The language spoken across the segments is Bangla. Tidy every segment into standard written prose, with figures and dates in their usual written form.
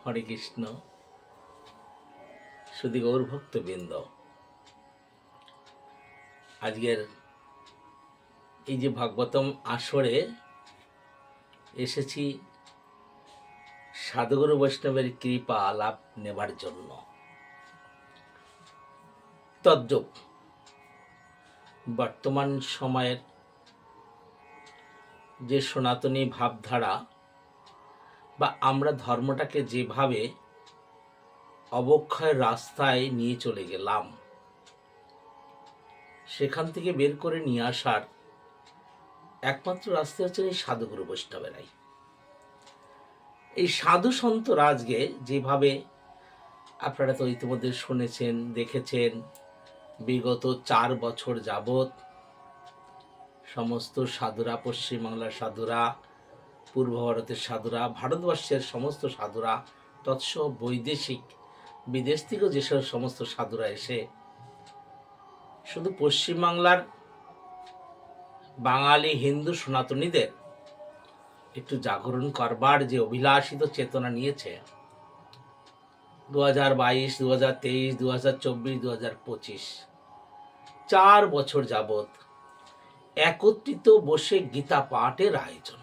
হরে কৃষ্ণ। শুধু গৌর ভক্তবৃন্দ, আজকের এই যে ভাগবতম আসরে এসেছি সাধুগুরু বৈষ্ণবের কৃপা লাভ নেবার জন্য। তদ্রূপ বর্তমান সময়ের যে সনাতনী ভাবধারা বা আমরা ধর্মটাকে যেভাবে অবক্ষয়ের রাস্তায় নিয়ে চলে গেলাম, সেখান থেকে বের করে নিয়ে আসার একমাত্র রাস্তা হচ্ছে এই সাধুগুরু বৈষ্ণবেরাই। এই সাধু সন্তরা আজকে যেভাবে আপনারা তো ইতিমধ্যে শুনেছেন, দেখেছেন, বিগত 4 বছর যাবৎ সমস্ত সাধুরা, পশ্চিমবাংলার সাধুরা, পূর্ব ভারতের সাধুরা, ভারতবর্ষের সমস্ত সাধুরা, তৎসহ বৈদেশিক বিদেশ থেকেও যেসব সমস্ত সাধুরা এসে শুধু পশ্চিমবাংলার বাঙালি হিন্দু সনাতনীদের একটু জাগরণ করবার যে অভিলাষিত চেতনা নিয়েছে, 2022, 2023, 2024, 2025 4 বছর যাবৎ একত্রিত বসে গীতা পাঠের আয়োজন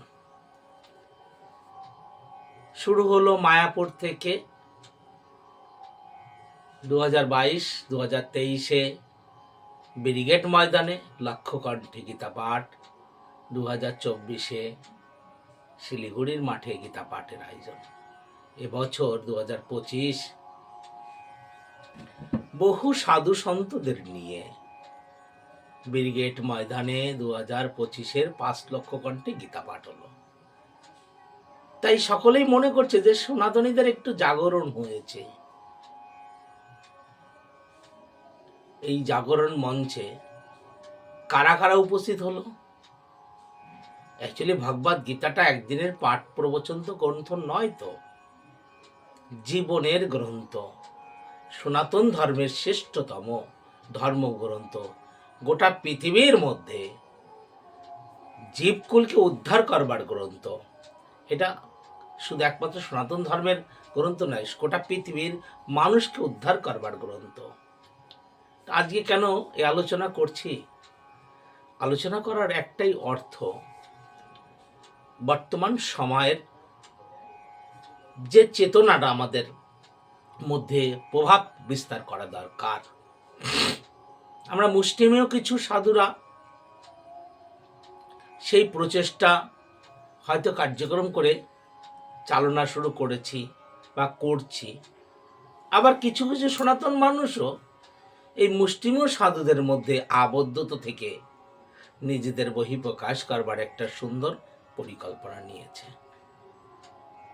শুরু হলো মায়াপুর থেকে। 2022, 2023-এ ব্রিগেড ময়দানে লক্ষ্যকণ্ঠে গীতা পাঠ, 2024-এ শিলিগুড়ির মাঠে গীতা পাঠের আয়োজন। এবছর 2025 বহু সাধু সন্তদের নিয়ে ব্রিগেড ময়দানে 2025-এর 5 লক্ষ কণ্ঠে গীতা পাঠ হলো। তাই সকলেই মনে করছে যে সনাতনীদের একটু জাগরণ হয়েছে। এই জাগরণ মঞ্চে কারা কারা উপস্থিত হলো? অ্যাকচুয়ালি ভগবদ গীতাটা একদিনের পাঠ প্রবচন তো গ্রন্থ নয়, তো জীবনের গ্রন্থ, সনাতন ধর্মের শ্রেষ্ঠতম ধর্মগ্রন্থ। গোটা পৃথিবীর মধ্যে জীবকুলকে উদ্ধার করবার গ্রন্থ। এটা শুধু একমাত্র সনাতন ধর্মের গ্রন্থ নয়, গোটা পৃথিবীর মানুষকে উদ্ধার করবার গ্রন্থ। আজকে কেন এই আলোচনা করছি? আলোচনা করার একটাই অর্থ, বর্তমান সময়ের যে চেতনাটা আমাদের মধ্যে প্রভাব বিস্তার করা দরকার। আমরা মুষ্টিমেয় কিছু সাধুরা সেই প্রচেষ্টা হয়তো কার্যক্রম করে চালনা শুরু করেছি বা করছি, আবার কিছু কিছু সনাতন মানুষও এই মুষ্টিমেয় সাধুদের মধ্যে আবদ্ধত থেকে নিজেদের বহিঃপ্রকাশ করবার একটা সুন্দর পরিকল্পনা নিয়েছে।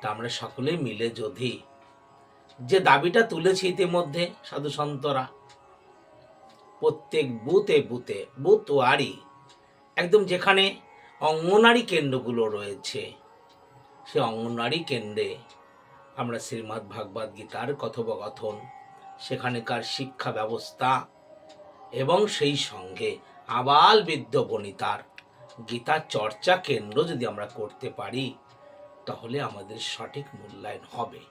তা আমরা সকলে মিলে যদি যে দাবিটা তুলেছি ইতিমধ্যে সাধু সন্তরা, প্রত্যেক বুথে বুথে বুথ ওয়ারি একদম যেখানে অঙ্গনারী কেন্দ্রগুলো রয়েছে, সে অঙ্গনারী কেন্দ্রে আমরা শ্রীমদ্ ভাগবত গীতার কথোপকথন, সেখানকার শিক্ষা ব্যবস্থা এবং সেই সঙ্গে আবাল বৃদ্ধ বনিতার গীতা চর্চা কেন্দ্র যদি আমরা করতে পারি, তাহলে আমাদের সঠিক মূল্যায়ন হবে।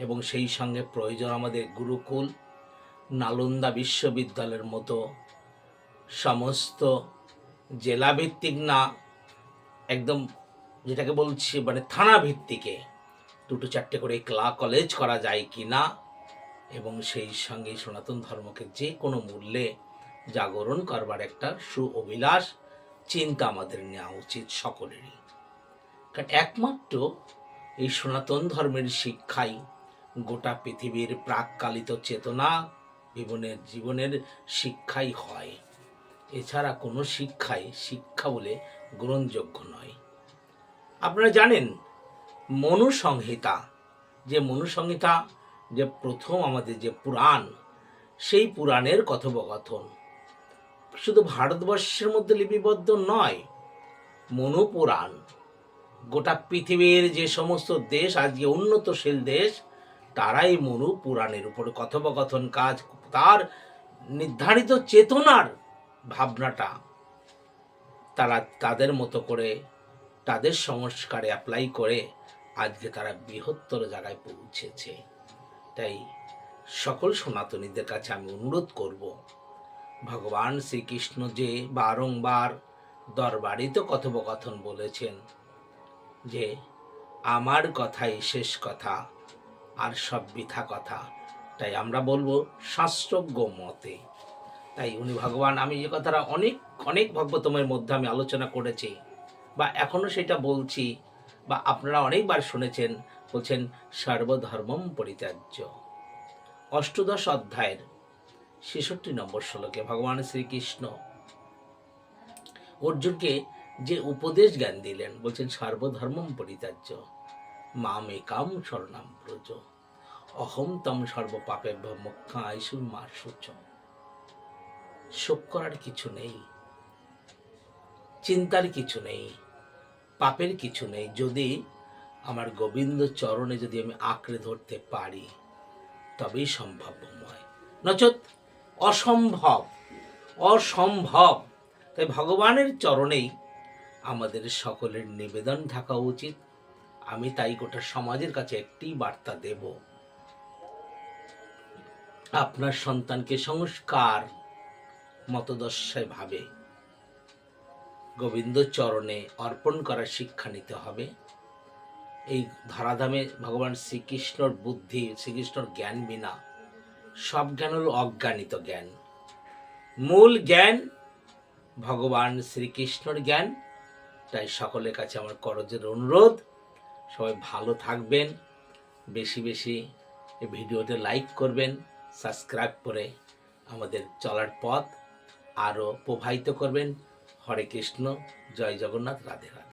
এবং সেই সঙ্গে প্রয়োজন আমাদের গুরুকুল, নালন্দা বিশ্ববিদ্যালয়ের মতো সমস্ত জেলাভিত্তিক না, একদম যেটাকে বলছি মানে থানা ভিত্তিকে 2-4টে করে কলেজ করা যায় কি না, এবং সেই সঙ্গে সনাতন ধর্মকে যে কোনো মূল্যে জাগরণ করবার একটা অভিলাষ চিন্তা আমাদের নেওয়া উচিত সকলেরই। কারণ একমাত্র এই সনাতন ধর্মের শিক্ষাই গোটা পৃথিবীর প্রাক্কালিত চেতনা জীবনের শিক্ষাই হয়। এছাড়া কোনো শিক্ষাই শিক্ষা বলে গ্রহণযোগ্য নয়। আপনারা জানেন মনুসংহিতা, যে প্রথম আমাদের যে পুরাণ, সেই পুরাণের কথোপকথন শুধু ভারতবর্ষের মধ্যে লিপিবদ্ধ নয়, মনুপুরাণ গোটা পৃথিবীর যে সমস্ত দেশ আজকে উন্নতশীল দেশ, তারাই মনু পুরাণের উপর কথোপকথন কাজ, তার নির্ধারিত চেতনার ভাবনাটা তারা তাদের মতো করে তাদের সংস্কারে অ্যাপ্লাই করে আজকে তারা বৃহত্তর জায়গায় পৌঁছেছে। তাই সকল সনাতনীদের কাছে আমি অনুরোধ করব, ভগবান শ্রীকৃষ্ণ যে বারংবার দরবারিত কথোপকথন বলেছেন যে আমার কথাই শেষ কথা, আর সব বৃথা কথা, তাই আমরা বলবো শাস্ত্রজ্ঞ মতে। তাই উনি ভগবান, আমি যে কথাটা অনেক অনেক ভাগবতমের মধ্যে আমি আলোচনা করেছি বা এখনো সেটা বলছি, বা আপনারা অনেকবার শুনেছেন, বলছেন সর্বধর্মম পরিত্যাজ্য। অষ্টদশ অধ্যায়ের ৬৬ নম্বর শ্লোকে ভগবান শ্রীকৃষ্ণ অর্জুনকে যে উপদেশ জ্ঞান দিলেন, বলছেন সর্বধর্মম পরিত্যাজ্য মাম একাম শরণাম ব্রজ অহম তম সর্বপাপেভ্যো মোক্ষায় মা শুচ। শোক করার কিছু নেই, চিন্তার কিছু নেই, পাপের কিছু নেই। যদি আমার গোবিন্দ চরণে যদি আমি আঁকড়ে ধরতে পারি তবেই সম্ভবময়, নচেৎ অসম্ভব, অসম্ভব। তাই ভগবানের চরণেই আমাদের সকলের নিবেদন থাকা উচিত। আমি তাই গোটা সমাজের কাছে একটি বার্তা দেব, আপনার সন্তানকে সংস্কার মতদর্শায় ভাবে গোবিন্দ চরণে অর্পণ করার শিক্ষা নিতে হবে। এই ধরাধামে ভগবান শ্রীকৃষ্ণর বুদ্ধি, শ্রীকৃষ্ণর জ্ঞান বিনা সব জ্ঞান হল অজ্ঞানিত জ্ঞান। মূল জ্ঞান ভগবান শ্রীকৃষ্ণর জ্ঞান। তাই সকলের কাছে আমার করজোর অনুরোধ, সবাই ভালো থাকবেন, বেশি বেশি এই ভিডিওতে লাইক করবেন, সাবস্ক্রাইব করে আমাদের চলার পথ আরও প্রবাহিত করবেন। হরে কৃষ্ণ, জয় জগন্নাথ, রাধে রাধে।